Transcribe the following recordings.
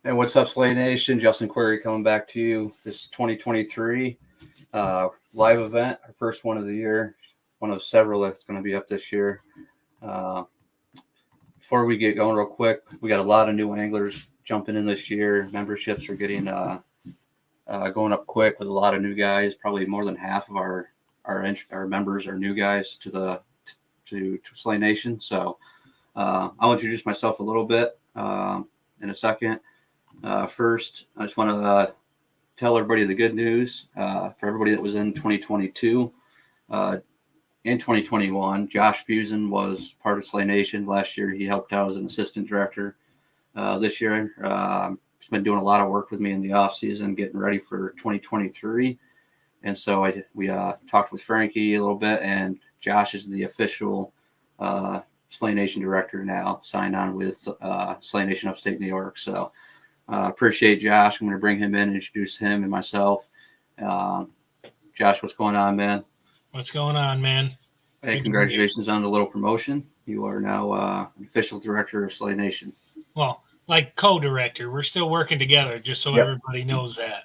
And what's up, Slay Nation? Justin Query coming back to you. This 2023 live event, our first one of the year, one of several that's going to be up this year. Uh, Before we get going real quick, we got a lot of new anglers jumping in this year. Memberships are getting going up quick with a lot of new guys. Probably more than half of our members are new guys to Slay Nation. So I'll introduce myself a little bit in a second. First, I just want to tell everybody the good news for everybody that was in 2022 in 2021. Josh Fusen was part of Slay Nation last year. He helped out as an assistant director. This year, he's been doing a lot of work with me in the off season, getting ready for 2023. And so we talked with Frankie a little bit, and Josh is the official Slay Nation director now, signed on with Slay Nation Upstate New York. So appreciate Josh. I'm going to bring him in and introduce him and myself. Josh, what's going on, man? What's going on, man? Hey, congratulations on the little promotion. You are now official director of Slay Nation. Well, like co-director. We're still working together, just so everybody knows that.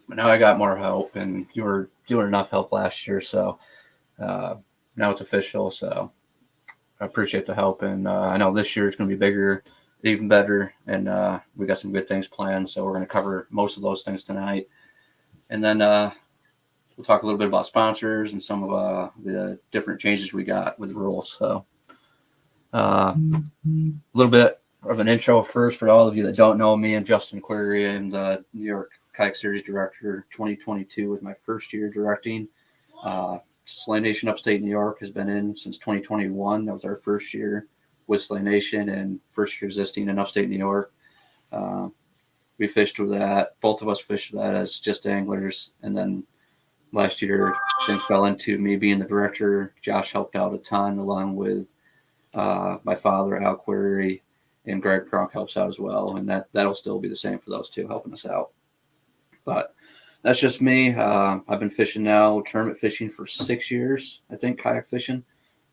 But now I got more help, and you were doing enough help last year, so now it's official. So I appreciate the help, and I know this year it's going to be bigger, even better, and we got some good things planned. So we're going to cover most of those things tonight, and then we'll talk a little bit about sponsors and some of the different changes we got with the rules. So a little bit of an intro first for all of you that don't know me. I'm Justin Query. I'm the New York Kayak Series Director. 2022 was my first year directing. Slay Nation Upstate New York has been in since 2021. That was our first year with Slay Nation and first year existing in Upstate New York. We fished with that. Both of us fished with that as just anglers. And then last year, things fell into me being the director. Josh helped out a ton, along with my father, Al Query, and Greg Kronk helps out as well. And that'll still be the same for those two helping us out. But that's just me. I've been fishing now, tournament fishing for 6 years, I think, kayak fishing.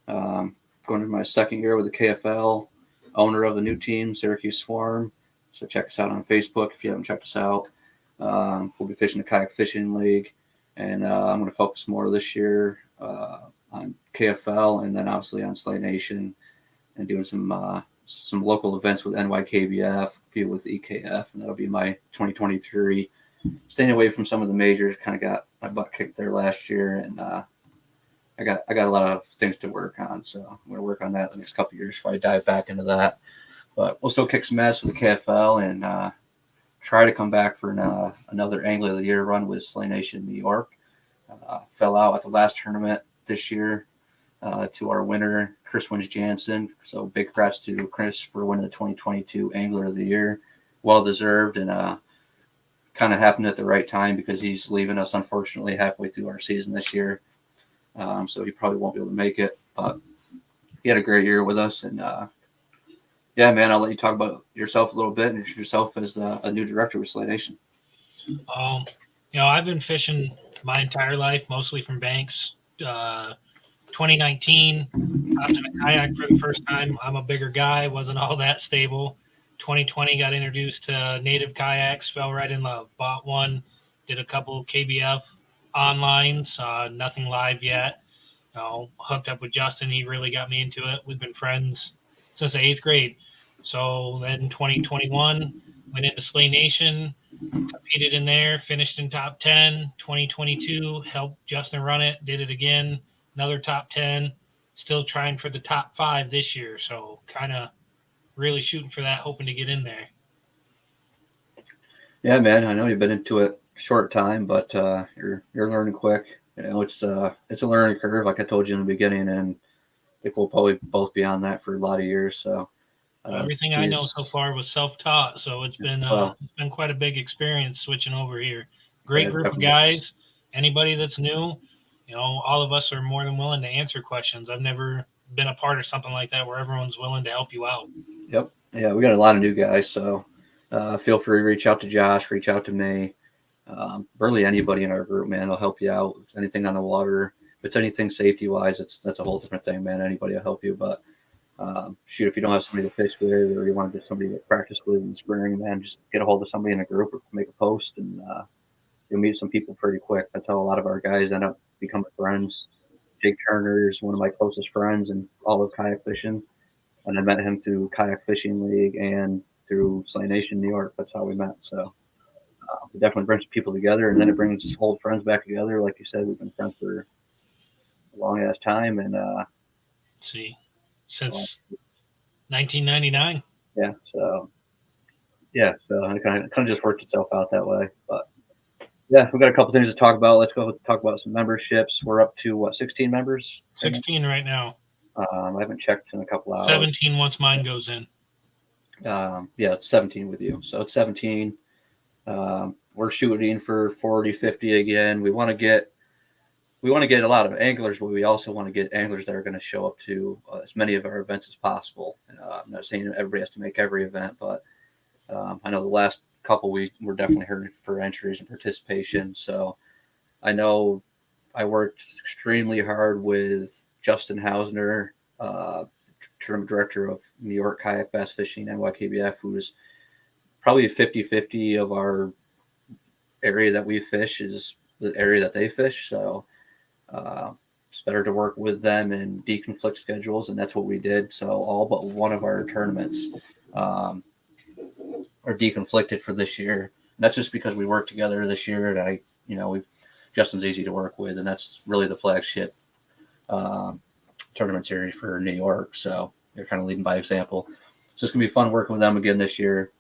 Going into my second year with the KFL, owner of the new team, Syracuse Swarm. So check us out on Facebook if you haven't checked us out. We'll be fishing the Kayak Fishing League. And I'm going to focus more this year on KFL and then obviously on Slay Nation and doing some local events with NYKBF, a few with EKF, and that'll be my 2023. Staying away from some of the majors, kind of got my butt kicked there last year, and I got a lot of things to work on, so I'm going to work on that the next couple of years before I dive back into that. But we'll still kick some ass with the KFL and try to come back for another Angler of the Year run with Slay Nation New York. Fell out at the last tournament this year to our winner, Chris Wins-Jansen. So big congrats to Chris for winning the 2022 Angler of the Year. Well deserved, and kind of happened at the right time because he's leaving us, unfortunately, halfway through our season this year. So he probably won't be able to make it, but he had a great year with us. And yeah, man, I'll let you talk about yourself a little bit and introduce yourself as a new director with Slay Nation. I've been fishing my entire life, mostly from banks. 2019, hopped in a kayak for the first time. I'm a bigger guy, wasn't all that stable. 2020 got introduced to native kayaks, fell right in love, bought one, did a couple KBF online, nothing live yet. Hooked up with Justin. He really got me into it. We've been friends since the 8th grade. So then 2021, went into Slay Nation, competed in there, finished in top 10. 2022, helped Justin run it, did it again, another top 10. Still trying for the top 5 this year. So kind of really shooting for that, hoping to get in there. Yeah, man, I know you've been into it a short time, but you're learning quick. It's a learning curve, like I told you in the beginning, and I think we'll probably both be on that for a lot of years. So everything I know so far was self-taught, so it's been quite a big experience switching over here. Great group of guys. Anybody that's new, all of us are more than willing to answer questions. I've never been a part of something like that where everyone's willing to help you out. Yep. Yeah, we got a lot of new guys, so feel free to reach out to Josh, reach out to me. Really anybody in our group, man, will help you out with anything on the water. If it's anything safety-wise, that's a whole different thing, man. Anybody will help you, but Shoot, if you don't have somebody to fish with, or you want just somebody to practice with in the spring, man, just get a hold of somebody in a group or make a post, and you'll meet some people pretty quick. That's how a lot of our guys end up becoming friends. Jake Turner is one of my closest friends in all of kayak fishing, and I met him through Kayak Fishing League and through Slay Nation New York. That's how we met. So it definitely brings people together, and then it brings old friends back together. Like you said, we've been friends for a long ass time, and since 1999. Yeah, so it kind of just worked itself out that way. But yeah, we've got a couple things to talk about. Let's go talk about some memberships. We're up to what, 16 members? 16 right now. I haven't checked in a couple hours. 17 once mine goes in. Yeah, it's 17 with you. So it's 17. We're shooting for 40, 50 again. We want to get a lot of anglers, but we also want to get anglers that are going to show up to as many of our events as possible. I'm not saying everybody has to make every event, but I know the last couple weeks we're definitely hurting for entries and participation. So I know I worked extremely hard with Justin Hausner, tournament director of New York Kayak Bass Fishing, NYKBF, who is probably 50-50 of our area that we fish is the area that they fish. So it's better to work with them and deconflict schedules, and that's what we did. So all but one of our tournaments are deconflicted for this year. And that's just because we worked together this year, and Justin's easy to work with, and that's really the flagship tournament series for New York. So they're kind of leading by example. So it's gonna be fun working with them again this year.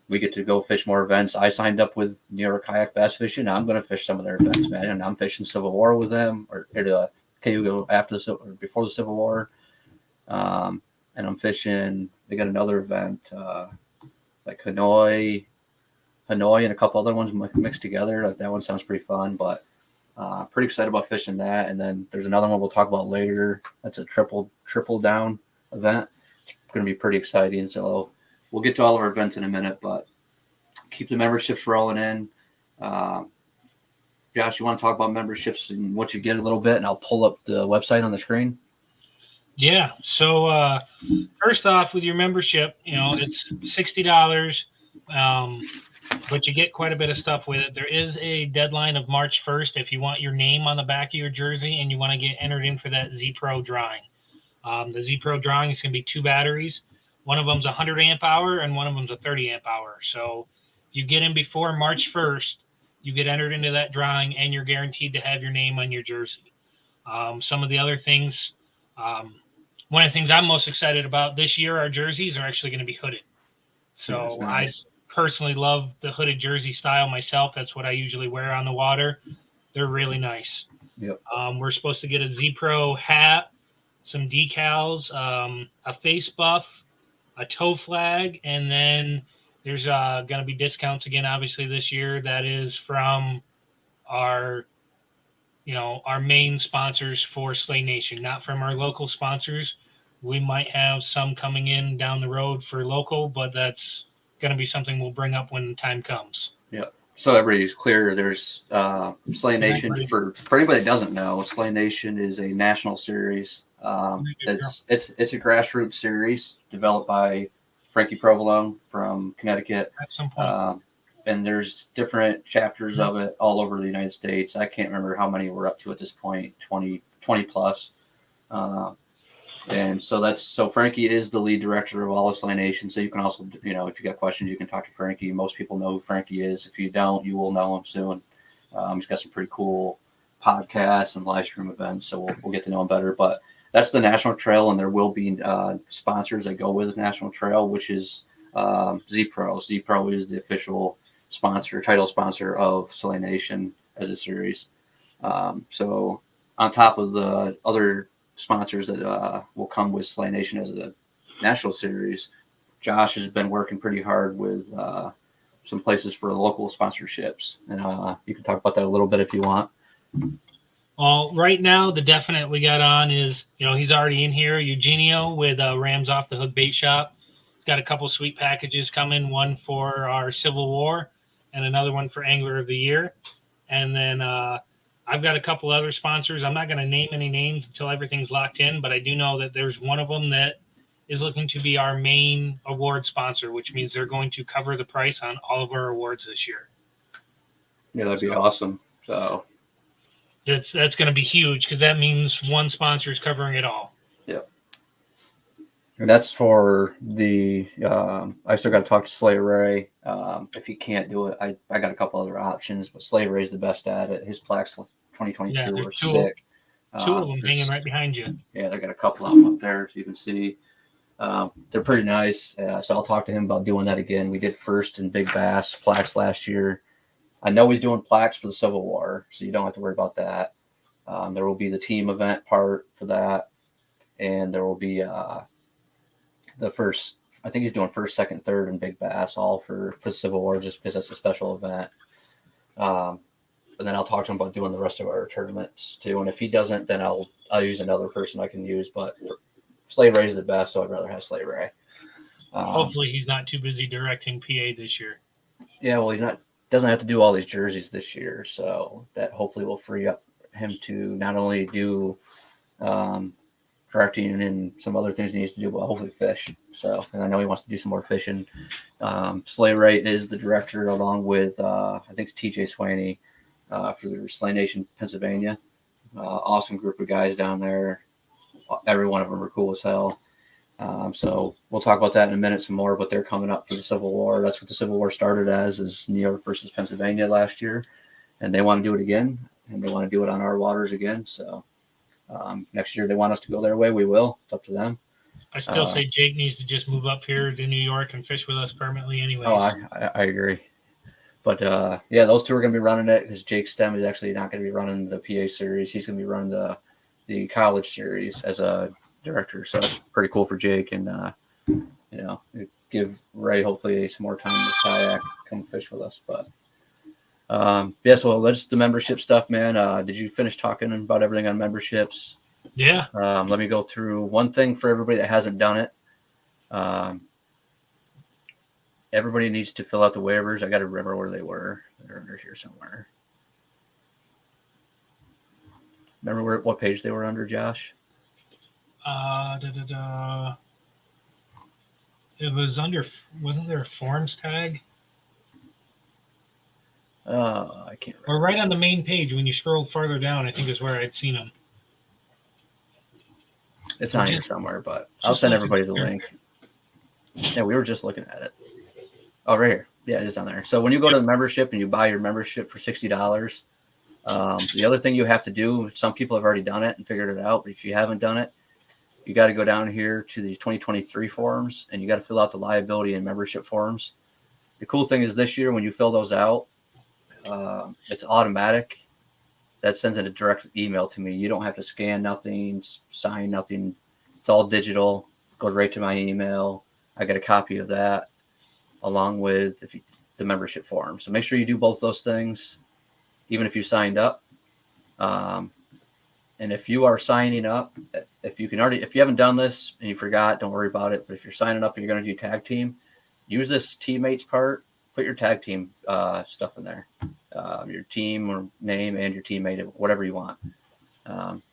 We get to go fish more events. I signed up with New York Kayak Bass Fishing. I'm going to fish some of their events, man. And I'm fishing Civil War with them, or KU or before the Civil War. And I'm fishing. They got another event like Hanoi, and a couple other ones mixed together. Like that one sounds pretty fun, but pretty excited about fishing that. And then there's another one we'll talk about later. That's a triple down event. It's going to be pretty exciting. So we'll get to all of our events in a minute, but keep the memberships rolling in. Josh, you want to talk about memberships and what you get a little bit, and I'll pull up the website on the screen? Yeah. So first off, with your membership, it's $60, but you get quite a bit of stuff with it. There is a deadline of March 1st if you want your name on the back of your jersey and you want to get entered in for that Z Pro drawing. The Z Pro drawing is going to be 2 batteries. One of them's a 100 amp hour and one of them's a 30 amp hour. So if you get in before March 1st, you get entered into that drawing and you're guaranteed to have your name on your jersey. Some of the other things, one of the things I'm most excited about this year, our jerseys are actually going to be hooded. So nice. I personally love the hooded jersey style myself. That's what I usually wear on the water. They're really nice. Yep. We're supposed to get a Z Pro hat, some decals, a face buff, a tow flag, and then there's going to be discounts again, obviously, this year. That is from our main sponsors for Slay Nation, not from our local sponsors. We might have some coming in down the road for local, but that's going to be something we'll bring up when time comes. Yeah. So everybody's clear. There's Slay Nation. For anybody that doesn't know, Slay Nation is a national series. It's a grassroots series developed by Frankie Provolone from Connecticut. At some point. And there's different chapters of it all over the United States. I can't remember how many we're up to at this point, 20 plus. And so Frankie is the lead director of all of Slay Nation. So you can also, if you got questions, you can talk to Frankie. Most people know who Frankie is. If you don't, you will know him soon. He's got some pretty cool podcasts and live stream events. So we'll get to know him better. But that's the National Trail, and there will be sponsors that go with National Trail, which is Z Pro. Z Pro is the official title sponsor of Slay Nation as a series. So on top of the other sponsors that will come with Slay Nation as a national series, Josh has been working pretty hard with some places for local sponsorships, and you can talk about that a little bit if you want. Well, right now, the definite we got on is, he's already in here, Eugenio with Rams Off the Hook Bait Shop. He's got a couple sweet packages coming, one for our Civil War and another one for Angler of the Year. And then I've got a couple other sponsors. I'm not going to name any names until everything's locked in, but I do know that there's one of them that is looking to be our main award sponsor, which means they're going to cover the price on all of our awards this year. Yeah, that'd be awesome. So that's going to be huge because that means one sponsor is covering it all. Yep. And that's for the. I still got to talk to Slayer Ray. If he can't do it, I got a couple other options, but Slayer Ray's the best at it. His plaques 2022 were sick. Two of them hanging right behind you. Yeah, they got a couple of them up there, so you can see. They're pretty nice. So I'll talk to him about doing that again. We did first in Big Bass plaques last year. I know he's doing plaques for the Civil War, so you don't have to worry about that. There will be the team event part for that, and there will be the first. I think he's doing first, second, third, and Big Bass, all for Civil War, just because that's a special event. But then I'll talk to him about doing the rest of our tournaments too. And if he doesn't, then I'll use another person I can use. But Slay Ray's the best, so I'd rather have Slay Ray. Hopefully, he's not too busy directing PA this year. Yeah, well, he's not. Doesn't have to do all these jerseys this year, so that hopefully will free up him to not only do directing and some other things he needs to do, but hopefully fish. So, and I know he wants to do some more fishing. Slay Ray is the director, along with I think it's TJ Swaney for the Slay Nation Pennsylvania. Awesome group of guys down there. Every one of them are cool as hell. So we'll talk about that in a minute some more, but they're coming up for the Civil War. That's what the Civil War started as, is New York versus Pennsylvania last year. And they want to do it again, and they want to do it on our waters again. So next year they want us to go their way. We will. It's up to them. I still say Jake needs to just move up here to New York and fish with us permanently anyways. Oh, I agree. But, yeah, those two are going to be running it because Jake Stem is actually not going to be running the PA series. He's going to be running the college series as a director. So that's pretty cool for Jake, and give Ray hopefully some more time in his kayak, come fish with us. But yeah, so that's the membership stuff, man. Did you finish talking about everything on memberships? Yeah. Let me go through one thing for everybody that hasn't done it. Everybody needs to fill out the waivers. I got to remember where they were. They're under here somewhere. Remember what page they were under, Josh? It was under, wasn't there a forms tag? I can't remember. Or right on the main page when you scrolled farther down, I think is where I'd seen them. It's on here somewhere, but I'll send everybody the link. Yeah, we were just looking at it. Oh, right here. Yeah, it's on there. So when you go to the membership and you buy your membership for $60, the other thing you have to do, some people have already done it and figured it out, but if you haven't done it, you got to go down here to these 2023 forms, and you got to fill out the liability and membership forms. The cool thing is this year when you fill those out, it's automatic. That sends in a direct email to me. You don't have to scan nothing, sign nothing. It's all digital. Goes right to my email. I get a copy of that along with the membership form. So make sure you do both those things, even if you signed up. And if you are signing up, if you haven't done this and you forgot, don't worry about it. But if you're signing up and you're going to do tag team, use this teammates part. Put your tag team stuff in there, your team or name and your teammate, whatever you want,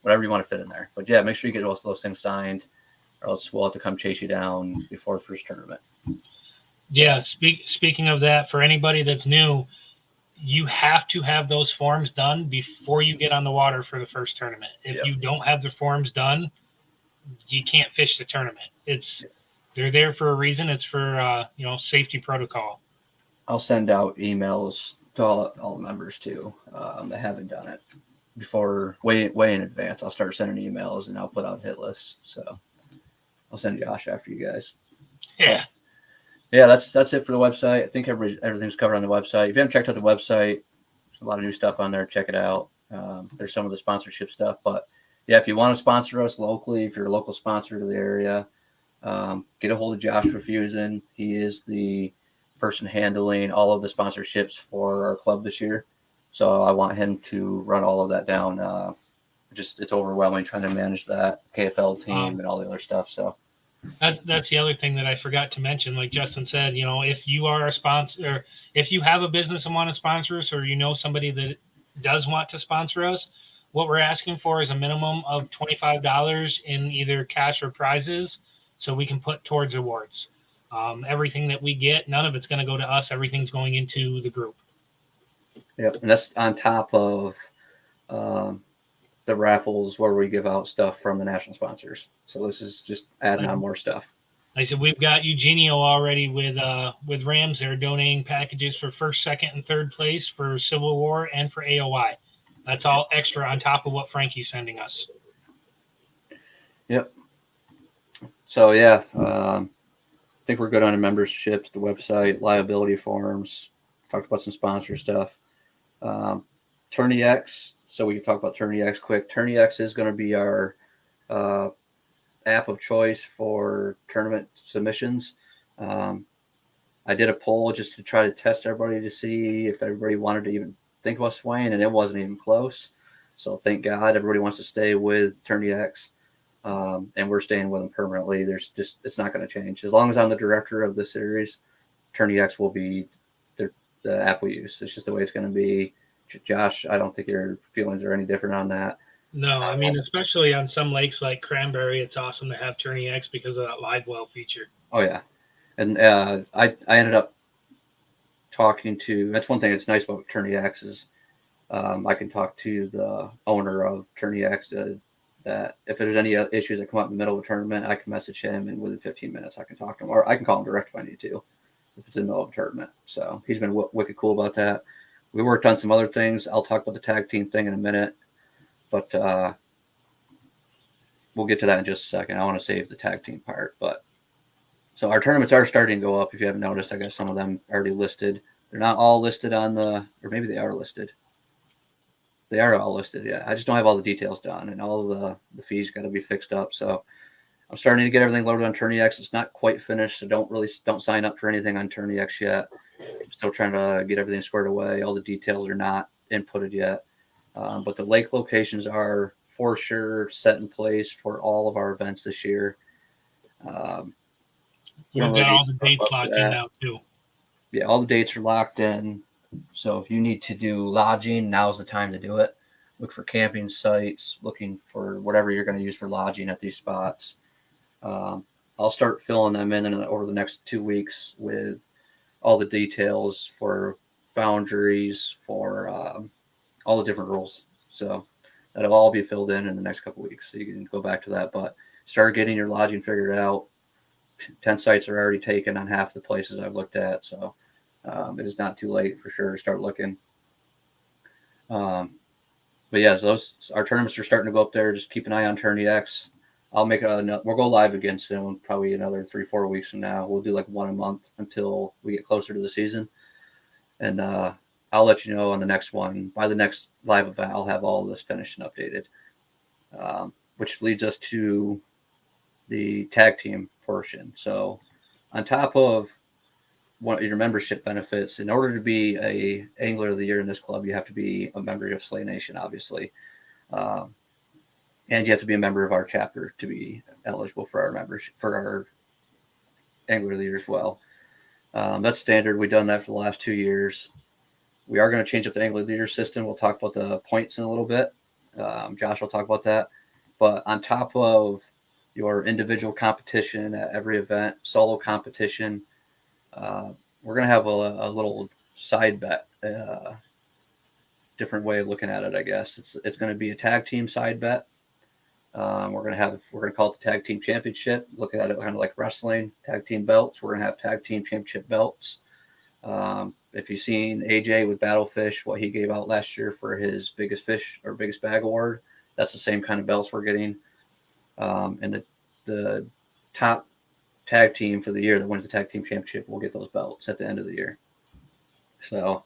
whatever you want to fit in there. But yeah, make sure you get those things signed, or else we'll have to come chase you down before the first tournament. Yeah. Speaking of that, for anybody that's new, you have to have those forms done before you get on the water for the first tournament. If you don't have the forms done, you can't fish the tournament. They're there for a reason. It's for safety protocol. I'll send out emails to all members too that haven't done it before, way in advance. I'll start sending emails and I'll put out hit lists. So I'll send Josh after you guys. Yeah. Yeah, that's it for the website. I think everything's covered on the website. If you haven't checked out the website, there's a lot of new stuff on there. Check it out. There's some of the sponsorship stuff. But, yeah, if you want to sponsor us locally, if you're a local sponsor to the area, get a hold of Josh Refusin. He is the person handling all of the sponsorships for our club this year. So I want him to run all of that down. It's overwhelming trying to manage that KFL team and all the other stuff. So. That's the other thing that I forgot to mention. Like Justin said, if you are a sponsor, or if you have a business and want to sponsor us, or somebody that does want to sponsor us, what we're asking for is a minimum of $25 in either cash or prizes, so we can put towards awards. Everything that we get, none of it's going to go to us. Everything's going into the group. Yep, and that's on top of the raffles where we give out stuff from the national sponsors. So this is just adding on more stuff. Like I said, we've got Eugenio already with Rams. They're donating packages for first, second, and third place for Civil War and for AOI. That's all extra on top of what Frankie's sending us. Yep. So yeah, I think we're good on the memberships, the website, liability forms. Talked about some sponsor stuff. Tourney X. So we can talk about Tourney X quick. Tourney X is going to be our app of choice for tournament submissions. I did a poll just to try to test everybody to see if everybody wanted to even think about swaying, and it wasn't even close. So thank God everybody wants to stay with Tourney X, and we're staying with them permanently. It's not going to change as long as I'm the director of the series. Tourney X will be the app we use. It's just the way it's going to be. Josh, I don't think your feelings are any different on that. No, I mean, especially on some lakes like Cranberry, it's awesome to have Tourney X because of that live well feature. Oh yeah, and I ended up talking to. That's one thing that's nice about Tourney X is I can talk to the owner of Tourney X that if there's any issues that come up in the middle of a tournament, I can message him, and within 15 minutes I can talk to him, or I can call him direct if I need to, if it's in the middle of a tournament. So he's been wicked cool about that. We worked on some other things. I'll talk about the tag team thing in a minute, but we'll get to that in just a second. I want to save the tag team part. But so our tournaments are starting to go up. If you haven't noticed, I guess some of them are already listed. They're not all listed on or maybe they are listed. They are all listed, yeah. I just don't have all the details done, and all the fees got to be fixed up. So I'm starting to get everything loaded on Tourney X. It's not quite finished, so don't sign up for anything on Tourney X yet. I'm still trying to get everything squared away. All the details are not inputted yet, but the lake locations are for sure set in place for all of our events this year. We've got all the dates locked in now too. Yeah, all the dates are locked in. So if you need to do lodging, now's the time to do it. Look for camping sites, looking for whatever you're going to use for lodging at these spots. I'll start filling them in over the next 2 weeks with all the details for boundaries, for all the different rules. So that'll all be filled in the next couple of weeks. So you can go back to that. But start getting your lodging figured out. 10 sites are already taken on half the places I've looked at. So it is not too late for sure to start looking. But yeah, so our tournaments are starting to go up there. Just keep an eye on Tourney X. We'll go live again soon, probably another 3-4 weeks from now. We'll do like one a month until we get closer to the season. And I'll let you know on the next one. By the next live event, I'll have all of this finished and updated, which leads us to the tag team portion. So on top of one of your membership benefits, in order to be a Angler of the Year in this club, you have to be a member of Slay Nation, obviously. And you have to be a member of our chapter to be eligible for our membership, for our Angler of the Year as well. That's standard. We've done that for the last 2 years. We are going to change up the Angler of the Year system. We'll talk about the points in a little bit. Josh will talk about that. But on top of your individual competition at every event, solo competition, we're going to have a little side bet, different way of looking at it, I guess. It's going to be a tag team side bet. We're going to call it the Tag Team Championship. Looking at it kind of like wrestling, tag team belts. We're going to have Tag Team Championship belts. If you've seen AJ with Battlefish, what he gave out last year for his biggest fish or biggest bag award, that's the same kind of belts we're getting. And the top tag team for the year that wins the Tag Team Championship will get those belts at the end of the year. So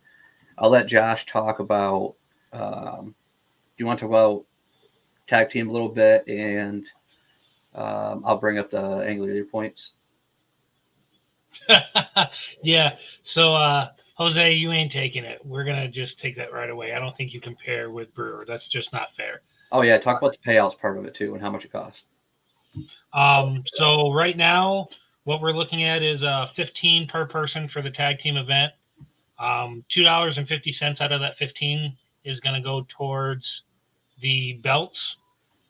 I'll let Josh talk about, do you want to talk about tag team a little bit, and I'll bring up the Angler of the Year points. Yeah. So, Jose, you ain't taking it. We're going to just take that right away. I don't think you compare with Brewer. That's just not fair. Oh, yeah. Talk about the payouts part of it, too, and how much it costs. So right now, what we're looking at is $15 per person for the tag team event. $2.50 out of that $15 is going to go towards the belts,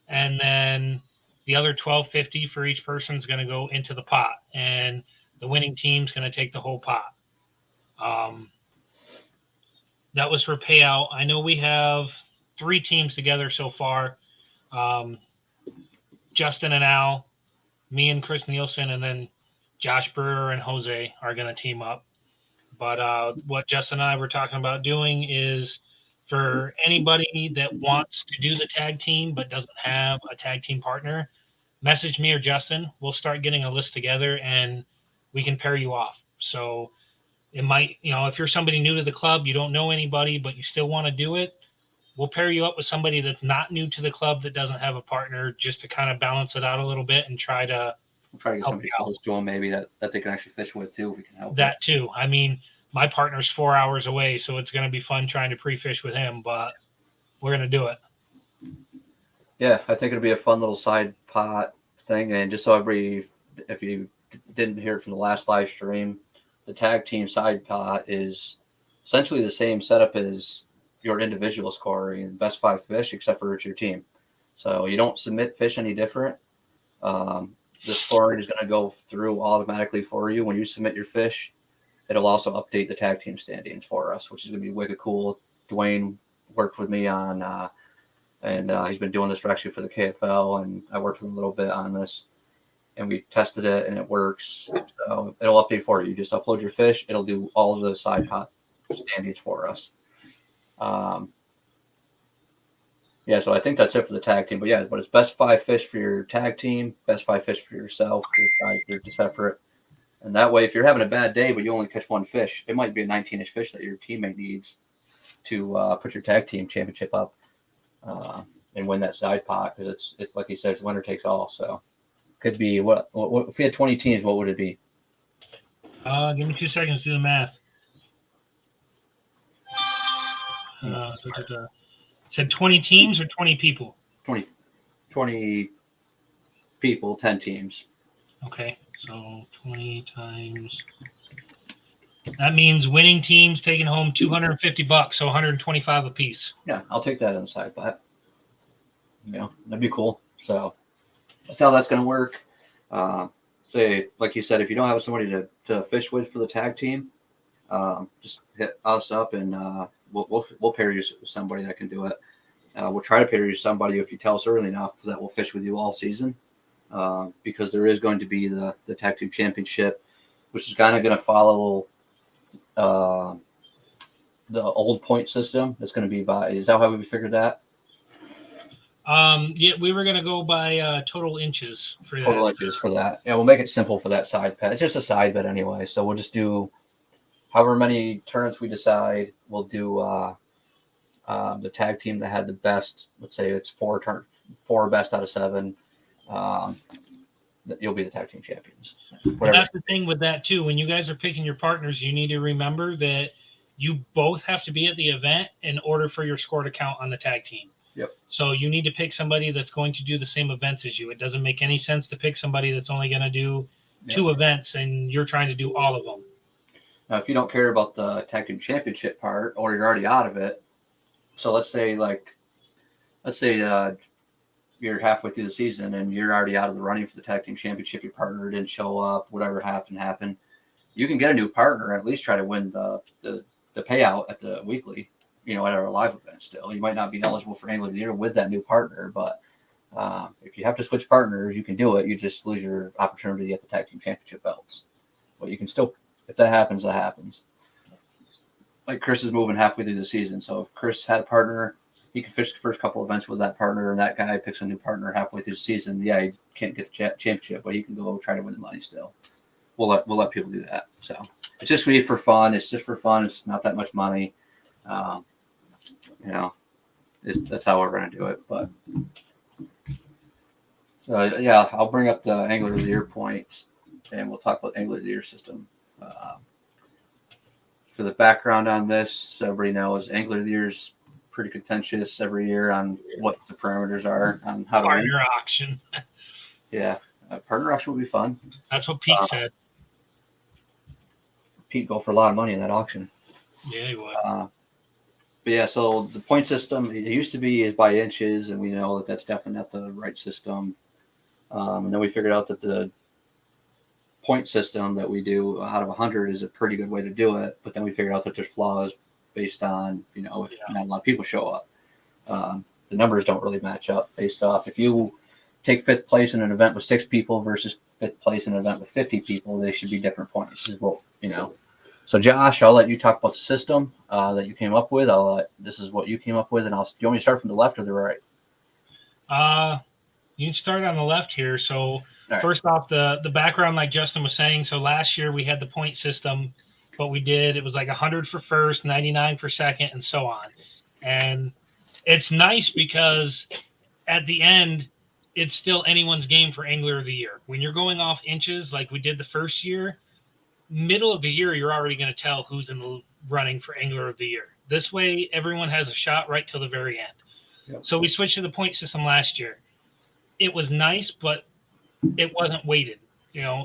and then the other $12.50 for each person is going to go into the pot, and the winning team's going to take the whole pot. That was for payout. I know we have 3 teams together so far. Justin and Al, me and Chris Nielsen, and then Josh Brewer and Jose are going to team up. But what Justin and I were talking about doing is for anybody that wants to do the tag team but doesn't have a tag team partner, message me or Justin. We'll start getting a list together and we can pair you off. So it might, if you're somebody new to the club, you don't know anybody, but you still want to do it, we'll pair you up with somebody that's not new to the club that doesn't have a partner, just to kind of balance it out a little bit and try to get somebody close to them maybe that they can actually fish with too. If we can help that too. I mean, my partner's 4 hours away, so it's going to be fun trying to pre-fish with him, but we're going to do it. Yeah, I think it'll be a fun little side pot thing. And just so everybody, if you didn't hear it from the last live stream, the tag team side pot is essentially the same setup as your individual scoring, best 5 fish, except for it's your team. So you don't submit fish any different. The scoring is going to go through automatically for you. When you submit your fish, it'll also update the tag team standings for us, which is going to be wicked cool. Dwayne worked with me on, and he's been doing this for the KFL, and I worked with him a little bit on this, and we tested it, and it works. So it'll update for you. Just upload your fish. It'll do all of the side pot standings for us. Yeah, so I think that's it for the tag team. But yeah, but it's best 5 fish for your tag team, best 5 fish for yourself. You're separate. And that way, if you're having a bad day but you only catch 1 fish, it might be a 19-inch fish that your teammate needs to put your tag team championship up and win that side pot, because it's like you said, it's winner takes all. So could be what if we had 20 teams, what would it be? Give me 2 seconds to do the math. Said 20 teams or 20 people? 20 people, 10 teams. Okay, so 20 times. That means winning teams taking home $250, so 125 a piece. Yeah, I'll take that on the side pot. That'd be cool. So that's how that's going to work. Say, like you said, if you don't have somebody to fish with for the tag team, just hit us up and we'll pair you with somebody that can do it. We'll try to pair you with somebody if you tell us early enough that will fish with you all season, because there is going to be the tag team championship, which is kind of going to follow the old point system. It's going to be is that how we figured that? Yeah, we were going to go by total inches for that. Total inches for that. Yeah, we'll make it simple for that side bet. It's just a side bet anyway, so we'll just do however many turns we decide. We'll do the tag team that had the best. Let's say it's 4 best out of 7. You'll be the tag team champions. That's the thing with that too. When you guys are picking your partners, you need to remember that you both have to be at the event in order for your score to count on the tag team. Yep. So you need to pick somebody that's going to do the same events as you. It doesn't make any sense to pick somebody that's only going to do 2 events and you're trying to do all of them. Now, if you don't care about the tag team championship part, or you're already out of it, so let's say you're halfway through the season and you're already out of the running for the tag team championship. Your partner didn't show up. Whatever happened. You can get a new partner. At least try to win the payout at the weekly. At our live event. Still, you might not be eligible for Angler of the Year with that new partner, but if you have to switch partners, you can do it. You just lose your opportunity at the tag team championship belts. But you can still, if that happens, that happens. Like Chris is moving halfway through the season, so if Chris had a partner, he can fish the first couple events with that partner, and that guy picks a new partner halfway through the season. Yeah, he can't get the championship, but he can go try to win the money still. We'll let people do that. So it's just me for fun. It's just for fun. It's not that much money. That's how we're going to do it. But so yeah, I'll bring up the Angler of the Year points, and we'll talk about Angler of the Year system. For the background on this, so everybody knows Angler of the Year is pretty contentious every year on what the parameters are on how to partner auction. Yeah, partner auction will be fun. That's what Pete said. Pete go for a lot of money in that auction. Yeah, he would. But yeah, so the point system, it used to be is by inches, and we know that that's definitely not the right system. And then we figured out that the point system that we do out of 100 is a pretty good way to do it. But then we figured out that there's flaws based on, if not a lot of people show up. The numbers don't really match up based off. If you take fifth place in an event with 6 people versus fifth place in an event with 50 people, they should be different points as well, So Josh, I'll let you talk about the system that you came up with. This is what you came up with, and do you want me to start from the left or the right? You can start on the left here. So right. First off, the background, like Justin was saying. So last year we had the point system. What we did, it was like 100 for first, 99 for second, and so on. And it's nice because at the end, it's still anyone's game for Angler of the Year. When you're going off inches like we did the first year, middle of the year, you're already going to tell who's in the running for Angler of the Year. This way, everyone has a shot right till the very end. Yep. So we switched to the point system last year. It was nice, but it wasn't weighted.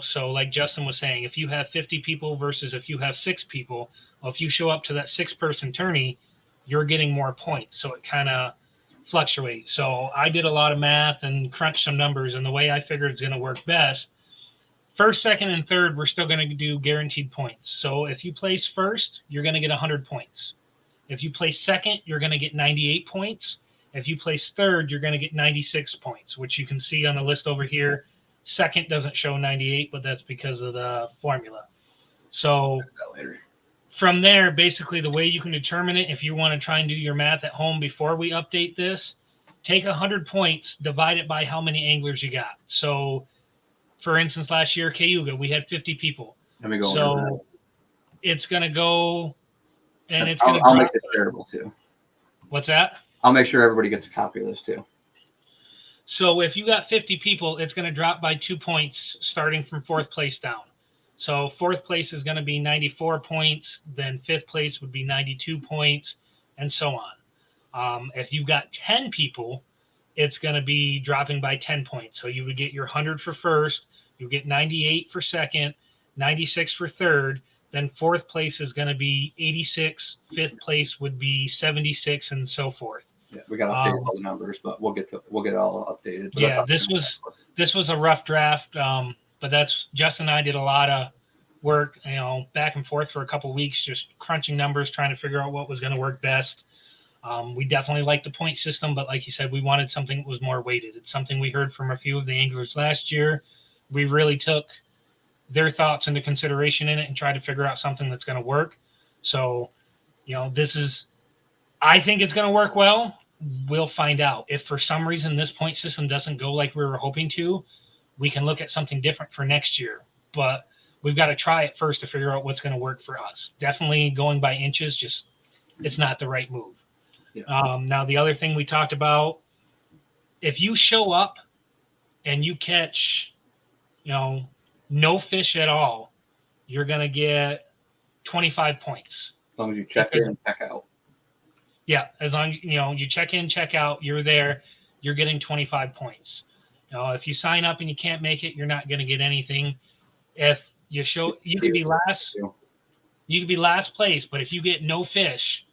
So like Justin was saying, if you have 50 people versus if you have 6 people, well, if you show up to that 6-person tourney, you're getting more points. So it kind of fluctuates. So I did a lot of math and crunched some numbers, and the way I figured it's going to work best, first, second, and third, we're still going to do guaranteed points. So if you place first, you're going to get 100 points. If you place second, you're going to get 98 points. If you place third, you're going to get 96 points, which you can see on the list over here. Second doesn't show 98, but that's because of the formula. So from there, basically the way you can determine it, if you want to try and do your math at home before we update this, take 100 points, divide it by how many anglers you got. So for instance, last year, Cayuga, we had 50 people. Let me go. So it's going to go, and it's going to I'll make it shareable too. What's that? I'll make sure everybody gets a copy of this too. So if you got 50 people, it's going to drop by 2 points starting from 4th place down. So 4th place is going to be 94 points. Then 5th place would be 92 points, and so on. If you've got 10 people, it's going to be dropping by 10 points. So you would get your 100 for first, you get 98 for second, 96 for third. Then 4th place is going to be 86. 5th place would be 76, and so forth. Yeah, we got to update all the numbers, but we'll get it all updated. But yeah, this was a rough draft, but that's Justin and I did a lot of work, back and forth for a couple of weeks, just crunching numbers, trying to figure out what was going to work best. We definitely like the point system, but like you said, we wanted something that was more weighted. It's something we heard from a few of the anglers last year. We really took their thoughts into consideration in it and tried to figure out something that's going to work. So, I think it's going to work well. We'll find out. If for some reason this point system doesn't go like we were hoping to, we can look at something different for next year. But we've got to try it first to figure out what's going to work for us. Definitely going by inches, it's not the right move. Yeah. Now, the other thing we talked about, if you show up and you catch, no fish at all, you're going to get 25 points. As long as you check in and check out. Yeah, as long as you check in, check out, you're there, you're getting 25 points. If you sign up and you can't make it, you're not going to get anything. If you show, you could be last place, but if you get no fish,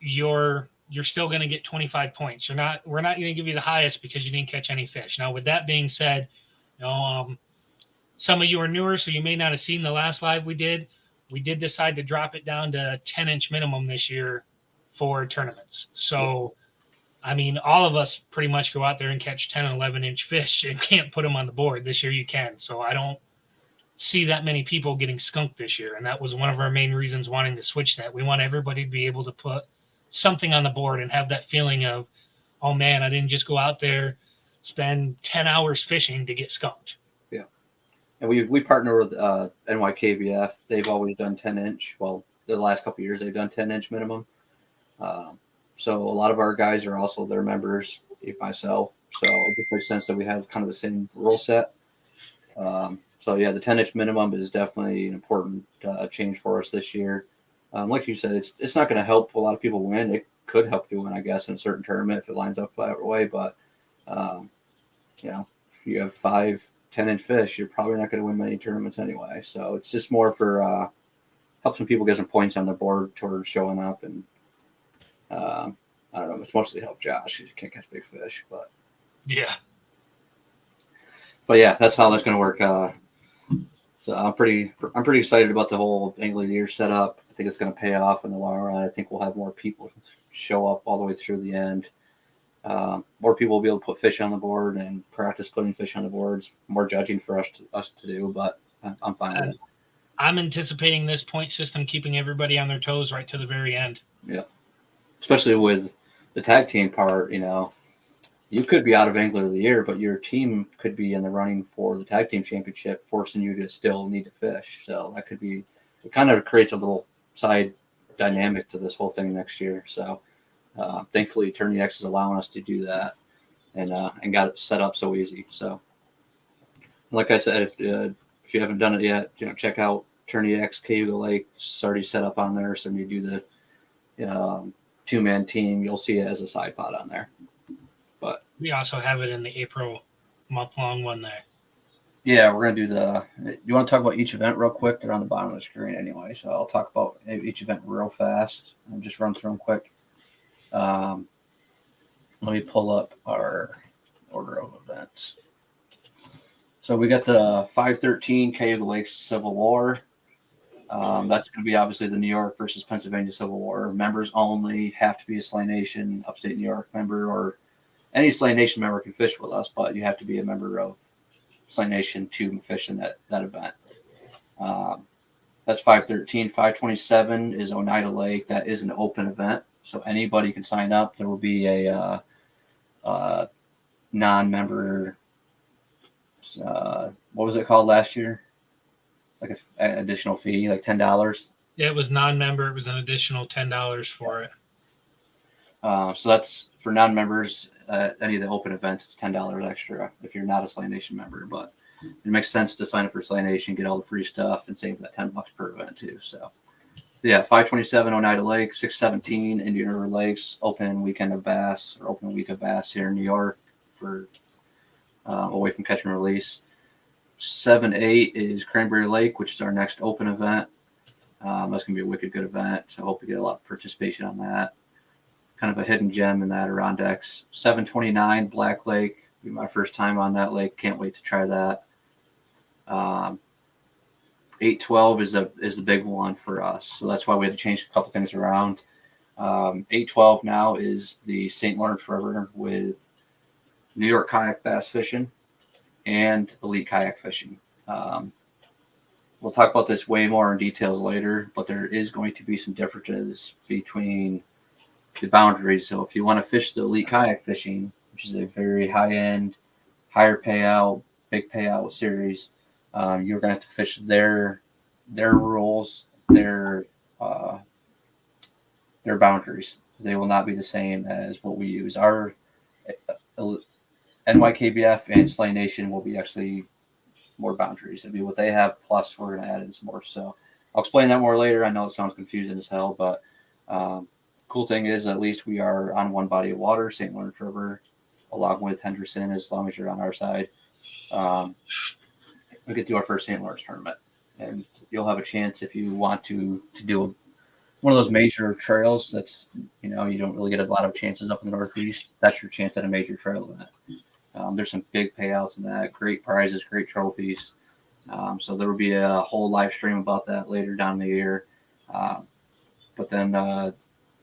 you're still going to get 25 points. We're not going to give you the highest because you didn't catch any fish. Now, with that being said, some of you are newer, so you may not have seen the last live we did. We did decide to drop it down to 10-inch minimum this year for tournaments. So, all of us pretty much go out there and catch 10 and 11-inch fish and can't put them on the board. This year you can. So I don't see that many people getting skunked this year. And that was one of our main reasons wanting to switch that. We want everybody to be able to put something on the board and have that feeling of, oh man, I didn't just go out there, spend 10 hours fishing to get skunked. Yeah. And we partner with NYKBF. They've always done 10-inch. Well, the last couple of years they've done 10-inch minimum. So a lot of our guys are also their members, myself. So it just makes sense that we have kind of the same rule set. So yeah, the 10-inch minimum is definitely an important change for us this year. Like you said, it's not going to help a lot of people win. It could help you win, I guess, in a certain tournament if it lines up that way. But if you have 5 10-inch fish, you're probably not going to win many tournaments anyway. So it's just more for help some people get some points on the board towards showing up and I don't know. It's mostly help Josh because you can't catch big fish, Yeah. but yeah, that's how that's going to work. So I'm pretty excited about the whole Angler of the Year setup. I think it's going to pay off in the long run. I think we'll have more people show up all the way through the end. More people will be able to put fish on the board and practice putting fish on the boards. More judging for us to do, but I'm fine with it. I'm anticipating this point system keeping everybody on their toes right to the very end. Yeah, especially with the tag team part. You could be out of Angler of the Year, but your team could be in the running for the tag team championship, forcing you to still need to fish. So that could be, it kind of creates a little side dynamic to this whole thing next year. So thankfully, Tourney X is allowing us to do that, and got it set up so easy. So, like I said, if you haven't done it yet, check out Tourney X Cayuga Lake. It's already set up on there. So when you do the 2-man team, you'll see it as a side pod on there. But we also have it in the April month-long one there. Yeah, we're gonna do you want to talk about each event real quick? They're on the bottom of the screen anyway, so I'll talk about each event real fast and just run through them quick. Let me pull up our order of events. So we got the 513 Cayuga Lakes Civil War. That's going to be obviously the New York versus Pennsylvania Civil War. Members only, have to be a Slay Nation, Upstate New York member, or any Slay Nation member can fish with us, but you have to be a member of Slay Nation to fish in that event. That's 513. 527 is Oneida Lake. That is an open event, so anybody can sign up. There will be a non-member. What was it called last year? Like an additional fee, like $10. Yeah, it was non-member. It was an additional $10 for it. So that's for non-members. Any of the open events, it's $10 extra if you're not a Slay Nation member. But it makes sense to sign up for Slay Nation, get all the free stuff, and save that $10 per event too. So yeah, 527 Oneida Lake, 617 Indian River Lakes, open weekend of bass or open week of bass here in New York for away from catch and release. 7-8 is Cranberry Lake, which is our next open event. That's going to be a wicked good event. So I hope we get a lot of participation on that. Kind of a hidden gem in the Adirondacks. 729 Black Lake. Be my first time on that lake. Can't wait to try that. 812 is the big one for us. So that's why we had to change a couple things around. 812 now is the St. Lawrence River with New York kayak bass fishing and elite kayak fishing. We'll talk about this way more in details later, but there is going to be some differences between the boundaries. So if you want to fish the elite kayak fishing, which is a very high-end, higher payout, big payout series, you're going to have to fish their rules, their boundaries. They will not be the same as what we use. Our NYKBF and Slay Nation will be actually more boundaries. It'll be what they have, plus we're going to add in some more. So I'll explain that more later. I know it sounds confusing as hell, but cool thing is at least we are on one body of water, St. Lawrence River, along with Henderson, as long as you're on our side. We get to do our first St. Lawrence tournament, and you'll have a chance if you want to do one of those major trails. That's, you don't really get a lot of chances up in the Northeast. That's your chance at a major trail event. There's some big payouts in that, great prizes, great trophies. So there will be a whole live stream about that later down in the year. But then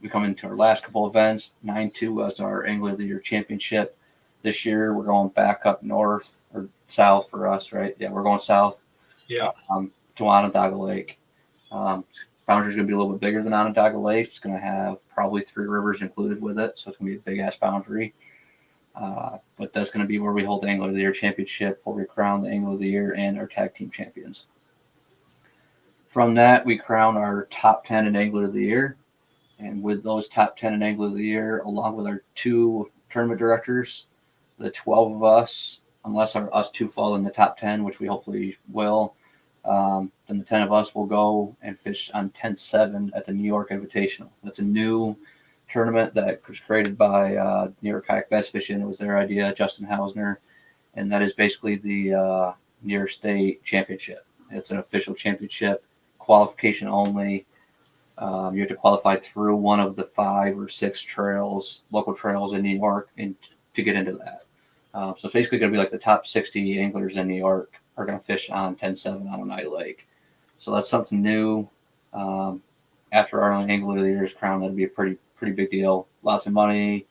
we come into our last couple events. 9-2 as our Angler of the Year championship. This year we're going back up north or south for us, right? Yeah, we're going south. Yeah. To Onondaga Lake. Boundary's going to be a little bit bigger than Onondaga Lake. It's going to have probably 3 rivers included with it, so it's going to be a big-ass boundary. But that's going to be where we hold the Angler of the Year championship, where we crown the Angler of the Year and our tag team champions. From that, we crown our top 10 in Angler of the Year. And with those top 10 in Angler of the Year, along with our 2 tournament directors, the 12 of us, unless us 2 fall in the top 10, which we hopefully will, then the 10 of us will go and fish on 10-7 at the New York Invitational. That's a new tournament that was created by New York Kayak Bass Fishing. It was their idea, Justin Hausner, and that is basically the New York State Championship. It's an official championship, qualification only. You have to qualify through one of the 5 or 6 trails, local trails in New York, and to get into that. So it's basically going to be like the top 60 anglers in New York are going to fish on 10-7 on Oneida Lake. So that's something new. Um, After our Angler of the Year's crown, that'd be a pretty big deal. Lots of money.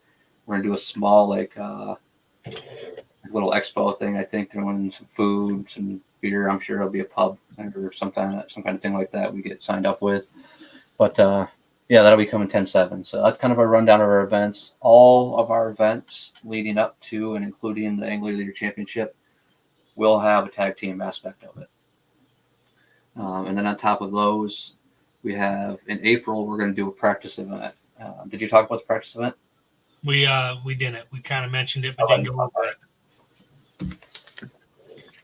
We're gonna do a small little expo thing. I think doing some food, some beer. I'm sure it'll be a pub or some kind of thing like that. We get signed up with. But yeah, that'll be coming 10-7. So that's kind of a rundown of our events. All of our events leading up to and including the Angler of the Year Championship will have a tag team aspect of it. And then on top of those, we have in April we're going to do a practice event. Did you talk about the practice event? We didn't. We kind of mentioned it, but didn't go over it.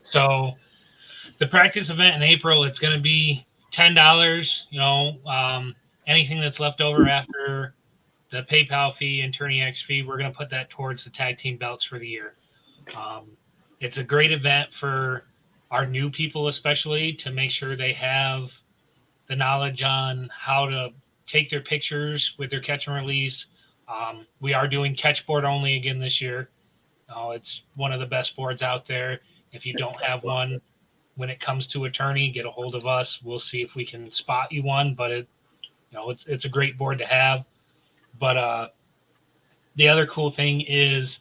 So the practice event in April, it's going to be $10. Anything that's left over after the PayPal fee and Tourney X fee, we're going to put that towards the tag team belts for the year. It's a great event for our new people, especially to make sure they have the knowledge on how to take their pictures with their catch and release. We are doing catch board only again this year. It's one of the best boards out there. If you don't have one, when it comes to a tourney, get a hold of us. We'll see if we can spot you one. But it's a great board to have. But the other cool thing is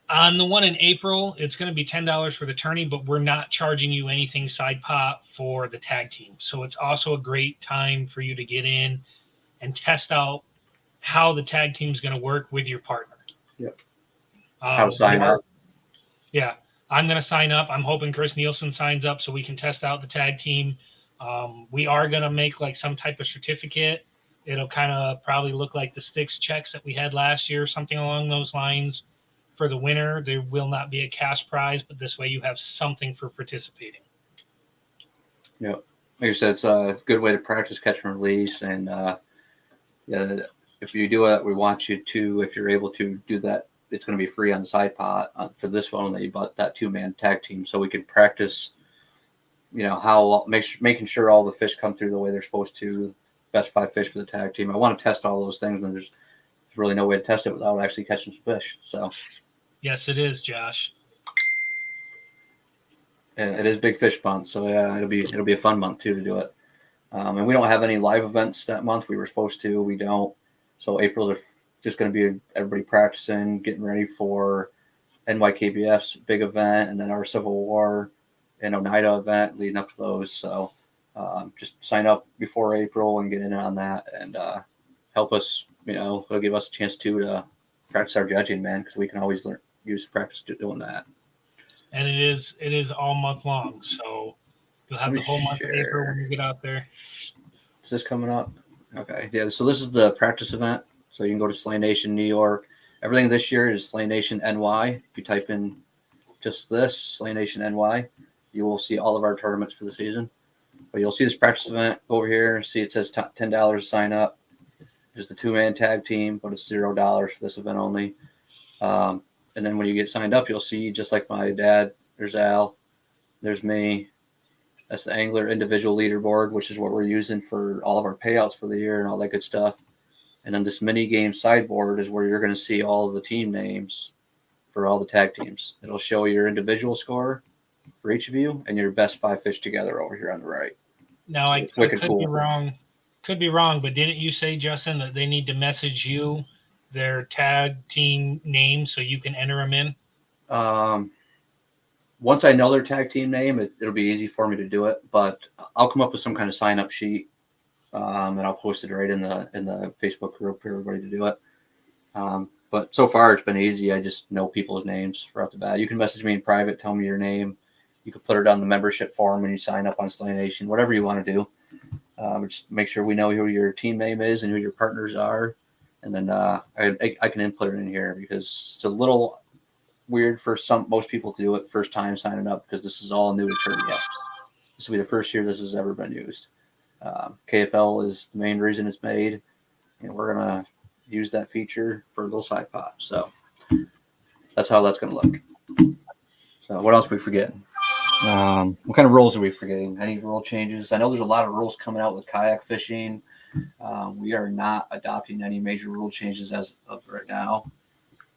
on the one in April, it's going to be $10 for the tourney, but we're not charging you anything side pot for the tag team. So it's also a great time for you to get in and test out how the tag team is going to work with your partner. Yep. How to sign up. Yeah. I'm going to sign up. I'm hoping Chris Nielsen signs up so we can test out the tag team. We are going to make like some type of certificate. It'll kind of probably look like the sticks checks that we had last year, something along those lines. For the winner, there will not be a cash prize, but this way you have something for participating. Yep. Like I said, it's a good way to practice catch and release. And yeah, if you do it, we want you to, if you're able to do that, it's going to be free on the side pot for this one that you bought that 2-man tag team. So we can practice, how making sure all the fish come through the way they're supposed to. Best 5 fish for the tag team. I want to test all those things, and there's really no way to test it without actually catching some fish. So. Yes, it is, Josh. It is Big Fish Month, so yeah, it'll be a fun month too to do it. And we don't have any live events that month. We were supposed to, we don't. So April's just going to be everybody practicing, getting ready for NYKBF's big event, and then our Civil War and Oneida event leading up to those. So just sign up before April and get in on that, and help us. It'll give us a chance to practice our judging, man, because we can always use practice doing that. And it is all month long, so you'll have the whole month of April when you get out there. Is this coming up? Okay, yeah. So this is the practice event. So you can go to Slay Nation New York. Everything this year is Slay Nation NY. If you type in just this Slay Nation NY, you will see all of our tournaments for the season. But you'll see this practice event over here. See it says $10 to sign up. There's the 2-man tag team, but it's $0 for this event only. And then when you get signed up, you'll see, just like my dad, there's Al, there's me. That's the Angler individual leaderboard, which is what we're using for all of our payouts for the year and all that good stuff. And then this mini game sideboard is where you're going to see all of the team names for all the tag teams. It'll show your individual score for each of you and your best 5 fish together over here on the right. Now, so I could be wrong, but didn't you say, Justin, that they need to message you their tag team name so you can enter them in? Once I know their tag team name, it'll be easy for me to do it. But I'll come up with some kind of sign up sheet, and I'll post it right in the Facebook group for everybody to do it. But so far it's been easy. I just know people's names right off the bat. You can message me in private, tell me your name. You can put it on the membership form when you sign up on Slay Nation, whatever you want to do. Just make sure we know who your team name is and who your partners are. And then I can input it in here because it's a little weird for most people to do it first time signing up because this is all new to Tourney X. This will be the first year this has ever been used. KFL is the main reason it's made, and we're going to use that feature for a little side pot. So that's how that's going to look. So what else are we forgetting? What kind of rules are we forgetting? Any rule changes? I know there's a lot of rules coming out with kayak fishing. We are not adopting any major rule changes as of right now.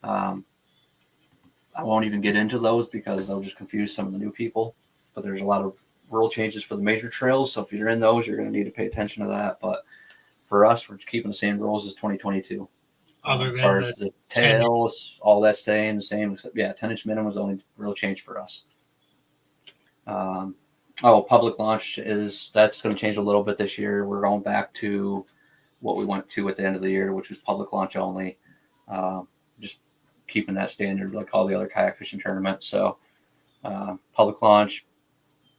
Um, I won't even get into those because they'll just confuse some of the new people. But there's a lot of rule changes for the major trails. So if you're in those, you're going to need to pay attention to that. But for us, we're keeping the same rules as 2022. Other As than far the as the 10. tails, all that staying the same. Except, 10-inch minimum is the only real change for us. Public launch that's going to change a little bit this year. We're going back to what we went to at the end of the year, which was public launch only. Just keeping that standard like all the other kayak fishing tournaments. So public launch,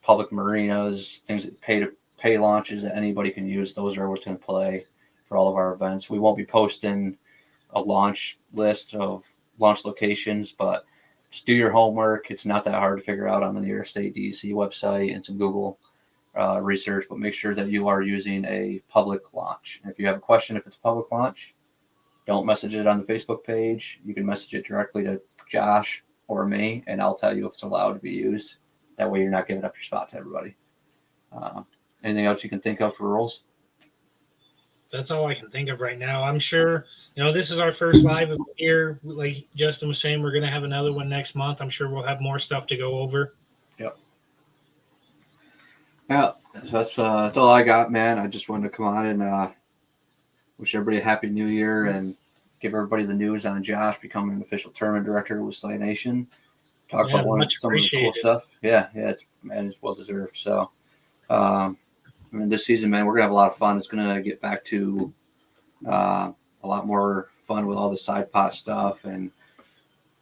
public marinas, things that pay launches that anybody can use. Those are what's in play for all of our events. We won't be posting a launch list of launch locations, but just do your homework. It's not that hard to figure out on the New York State DEC website and some Google research, but make sure that you are using a public launch. And if you have a question, if it's a public launch, don't message it on the Facebook page. You can message it directly to Josh or me, and I'll tell you if it's allowed to be used. That way you're not giving up your spot to everybody. Anything else you can think of for rules? That's all I can think of right now. I'm sure, this is our first live of the year. Like Justin was saying, we're going to have another one next month. I'm sure we'll have more stuff to go over. Yep. Yeah, that's all I got, man. I just wanted to come on and wish everybody a happy new year and give everybody the news on Josh becoming an official tournament director with Slay Nation. Talk about some of the cool stuff. Yeah, it's well deserved. So, this season, man, we're gonna have a lot of fun. It's gonna get back to a lot more fun with all the side pot stuff. And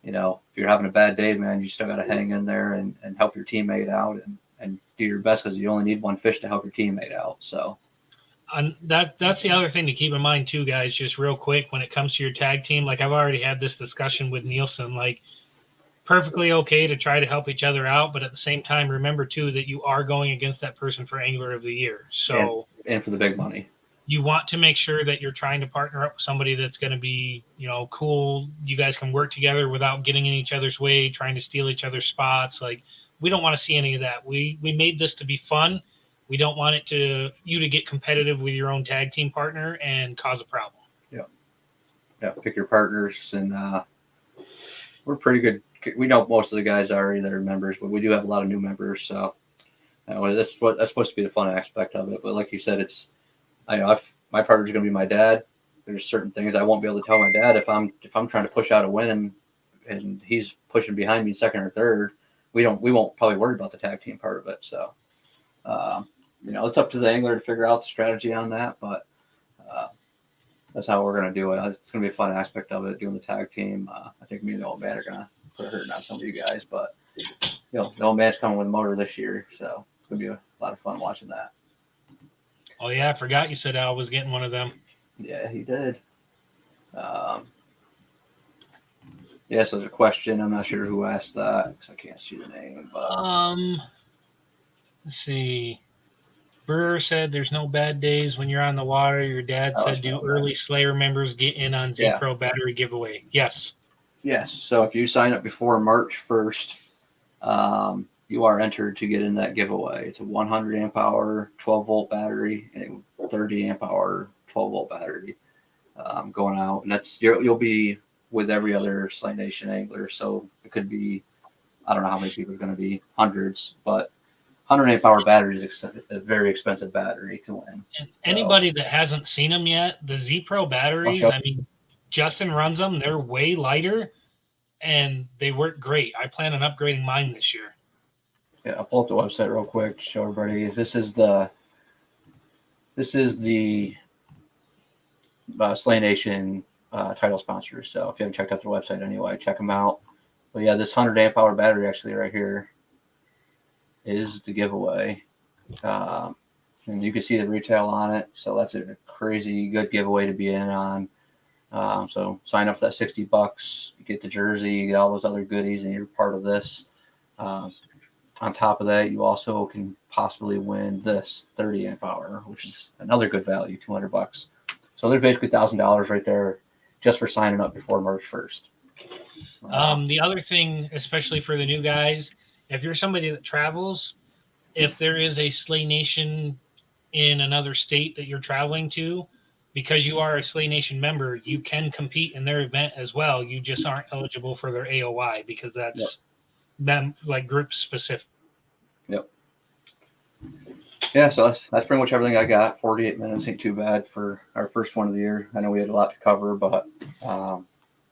if you're having a bad day, man, you still got to hang in there and help your teammate out and do your best because you only need one fish to help your teammate out. So. That's the other thing to keep in mind too, guys. Just real quick, when it comes to your tag team, like I've already had this discussion with Nielsen, like perfectly okay to try to help each other out, but at the same time, remember too that you are going against that person for Angler of the Year. So and for the big money, you want to make sure that you're trying to partner up with somebody that's going to be, cool. You guys can work together without getting in each other's way, trying to steal each other's spots. Like we don't want to see any of that. We made this to be fun. We don't want you to get competitive with your own tag team partner and cause a problem. Yeah. Pick your partners, and we're pretty good. We know most of the guys already that are members, but we do have a lot of new members. So that's supposed to be the fun aspect of it. But like you said, my partner's going to be my dad. There's certain things I won't be able to tell my dad if I'm trying to push out a win and he's pushing behind me second or third. We won't probably worry about the tag team part of it. So. It's up to the angler to figure out the strategy on that, but that's how we're going to do it. It's going to be a fun aspect of it, doing the tag team. I think me and the old man are going to put a hurting on some of you guys, but the old man's coming with a motor this year, so it's going to be a lot of fun watching that. Oh yeah, I forgot you said Al was getting one of them. Yeah, he did. So there's a question. I'm not sure who asked that because I can't see the name. But let's see. Brewer said there's no bad days when you're on the water. Your dad said do early Slayer members get in on Z-Pro battery giveaway? Yes. Yes. So if you sign up before March 1st, you are entered to get in that giveaway. It's a 100 amp hour, 12 volt battery and a 30 amp hour, 12 volt battery going out. And you'll be with every other Slay Nation angler. So it could be, I don't know how many people are going to be, hundreds, but 100 amp hour battery is a very expensive battery to win. And anybody that hasn't seen them yet, the Z-Pro batteries, I mean, Justin runs them. They're way lighter, and they work great. I plan on upgrading mine this year. Yeah, I'll pull up the website real quick to show everybody. This is the Slay Nation title sponsor. So if you haven't checked out their website anyway, check them out. But yeah, this 100 amp hour battery actually right here is the giveaway. And you can see the retail on it. So that's a crazy good giveaway to be in on. So sign up for that $60, you get the jersey, you get all those other goodies, and you're part of this. On top of that, you also can possibly win this 30 amp hour, which is another good value, $200. So there's basically $1,000 right there just for signing up before March 1st. The other thing, especially for the new guys, if you're somebody that travels, if there is a Slay Nation in another state that you're traveling to, because you are a Slay Nation member, you can compete in their event as well. You just aren't eligible for their AOY because Yep. that's them like group specific. Yep. Yeah, so that's pretty much everything I got. 48 minutes ain't too bad for our first one of the year. I know we had a lot to cover, but man,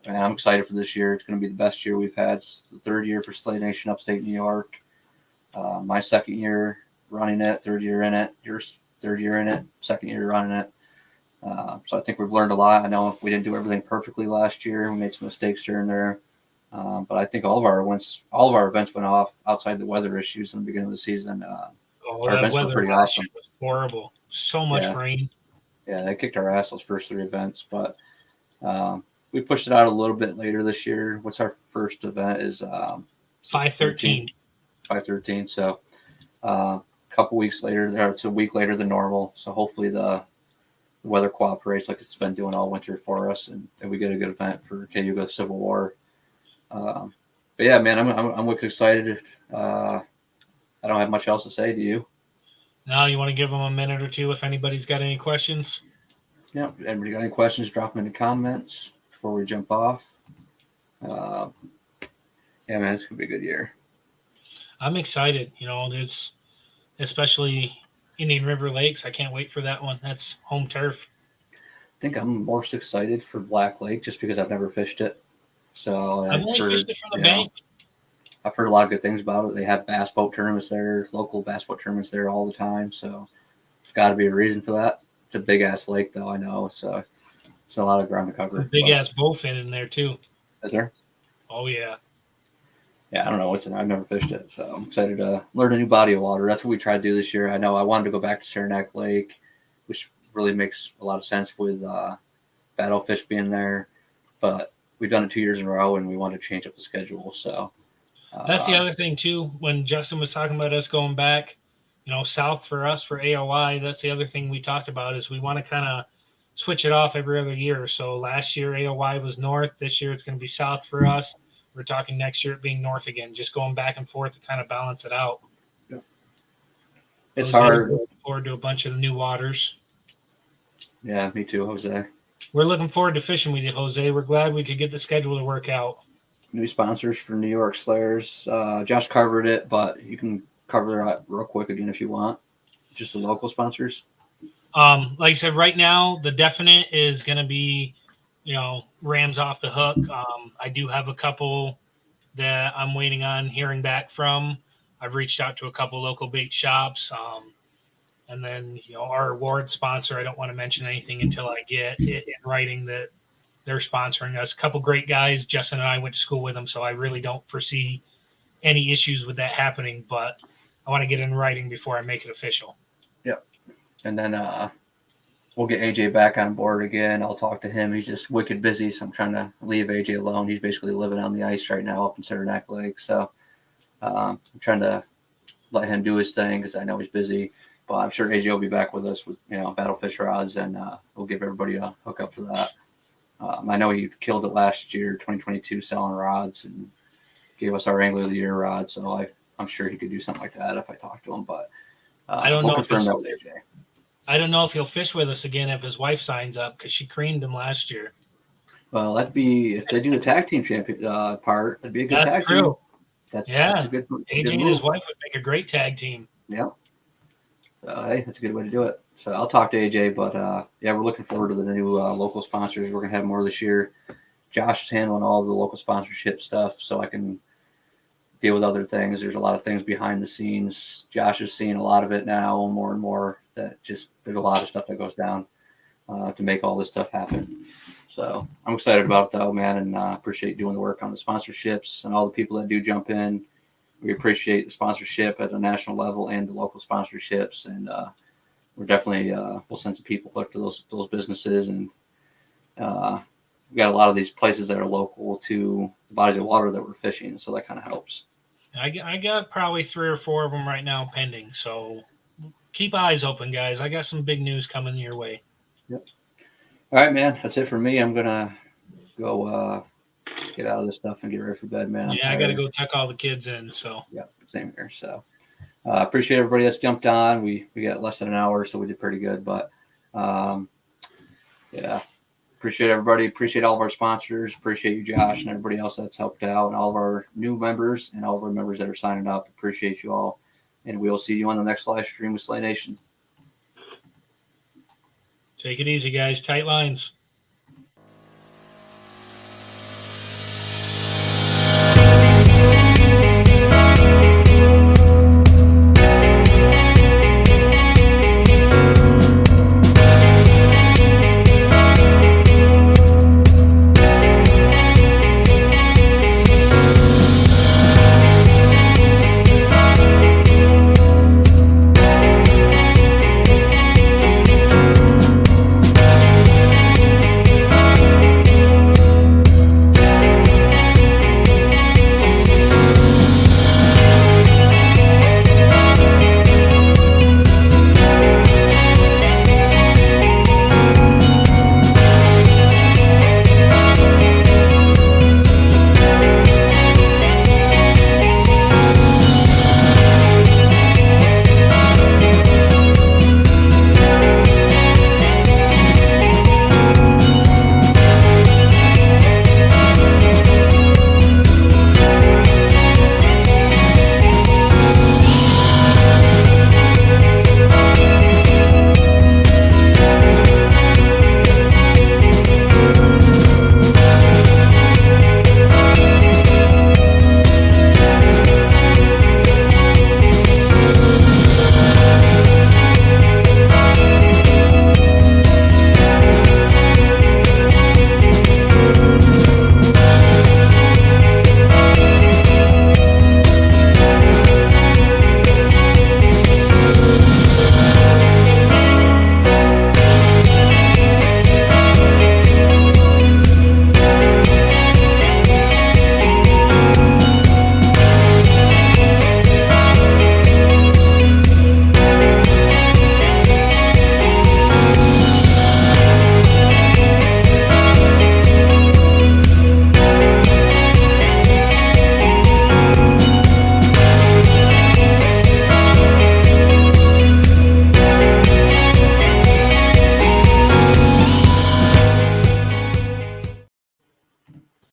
I'm excited for this year. It's going to be the best year we've had. It's the third year for Slay Nation Upstate New York. My second year running it, third year in it. Your third year in it, second year running it. So I think we've learned a lot. I know we didn't do everything perfectly last year. We made some mistakes here and there. But I think all of our events went off outside the weather issues in the beginning of the season. Our That events were weather pretty last awesome. year was horrible. So much Yeah. rain. Yeah, they kicked our ass those first three events, but we pushed it out a little bit later this year. What's our first event is 5/13. 5/13. So a couple weeks later, or it's a week later than normal. So hopefully the weather cooperates like it's been doing all winter for us, and we get a good event for Cayuga Civil War. But yeah, man, I'm wicked excited. I don't have much else to say. Do you? Now you want to give them a minute or two if anybody's got any questions? Yeah. Anybody got any questions? Drop them in the comments before we jump off. Yeah, man, it's gonna be a good year. I'm excited. It's especially Indian River Lakes. I can't wait for that one. That's home turf. I think I'm most excited for Black Lake just because I've never fished it. So I've only fished it from the bank. I've heard a lot of good things about it. They have bass boat tournaments there, local bass boat tournaments there all the time. So there's got to be a reason for that. It's a big ass lake, though. I know. So it's a lot of ground to cover. Big ass bowfin in there too. Is there? Oh yeah. Yeah, I don't know what's in there. I've never fished it, so I'm excited to learn a new body of water. That's what we tried to do this year. I know I wanted to go back to Saranac Lake, which really makes a lot of sense with battlefish being there, but we've done it 2 years in a row, and we wanted to change up the schedule. So that's the other thing too. When Justin was talking about us going back, south for us for AOI, that's the other thing we talked about is we want to kind of switch it off every other year. So last year AOI was north. This year it's going to be south for us. We're talking next year it being north again, just going back and forth to kind of balance it out. Yeah. It's Jose, hard. looking forward to a bunch of the new waters. Yeah, me too, Jose. We're looking forward to fishing with you, Jose. We're glad we could get the schedule to work out. New sponsors for New York Slayers. Josh covered it, but you can cover it real quick again if you want. Just the local sponsors. Like I said, right now the definite is going to be, Rams Off the Hook. I do have a couple that I'm waiting on hearing back from. I've reached out to a couple local bait shops. And then, our award sponsor, I don't want to mention anything until I get it in writing that they're sponsoring us. A couple great guys. Justin and I went to school with them, so I really don't foresee any issues with that happening, but I want to get in writing before I make it official. Yep. And then we'll get AJ back on board again. I'll talk to him. He's just wicked busy, so I'm trying to leave AJ alone. He's basically living on the ice right now up in Saranac Lake. So I'm trying to let him do his thing because I know he's busy. But I'm sure AJ will be back with us with battlefish rods, and we'll give everybody a hookup for that. I know he killed it last year, 2022, selling rods and gave us our Angler of the Year rod. So I'm sure he could do something like that if I talk to him. But I don't know. Confirm that with AJ. I don't know if he'll fish with us again if his wife signs up because she creamed him last year. Well, that'd be if they do the tag team champion part. That'd be a good tag team. That's a good. AJ and his wife would make a great tag team. Yeah. Hey, that's a good way to do it. So I'll talk to AJ, but yeah, we're looking forward to the new local sponsors. We're gonna have more this year. Josh is handling all the local sponsorship stuff, so I can deal with other things. There's a lot of things behind the scenes. Josh is seeing a lot of it now, more and more. There's a lot of stuff that goes down to make all this stuff happen. So I'm excited about it, though, man, and appreciate doing the work on the sponsorships and all the people that do jump in. We appreciate the sponsorship at the national level and the local sponsorships, and we're definitely we'll send some people up to those businesses, and we got a lot of these places that are local to the bodies of water that we're fishing, so that kind of helps. I got probably 3 or 4 of them right now pending, so keep eyes open, guys. I got some big news coming your way. Yep. All right, man. That's it for me. I'm gonna go get out of this stuff and get ready for bed, man. Yeah, I got to go tuck all the kids in. So yeah, same here. So appreciate everybody that's jumped on. We got less than an hour, so we did pretty good. But yeah, appreciate everybody. Appreciate all of our sponsors. Appreciate you, Josh, and everybody else that's helped out, and all of our new members and all of our members that are signing up. Appreciate you all, and we will see you on the next live stream with Slay Nation. take it easy, guys. Tight lines.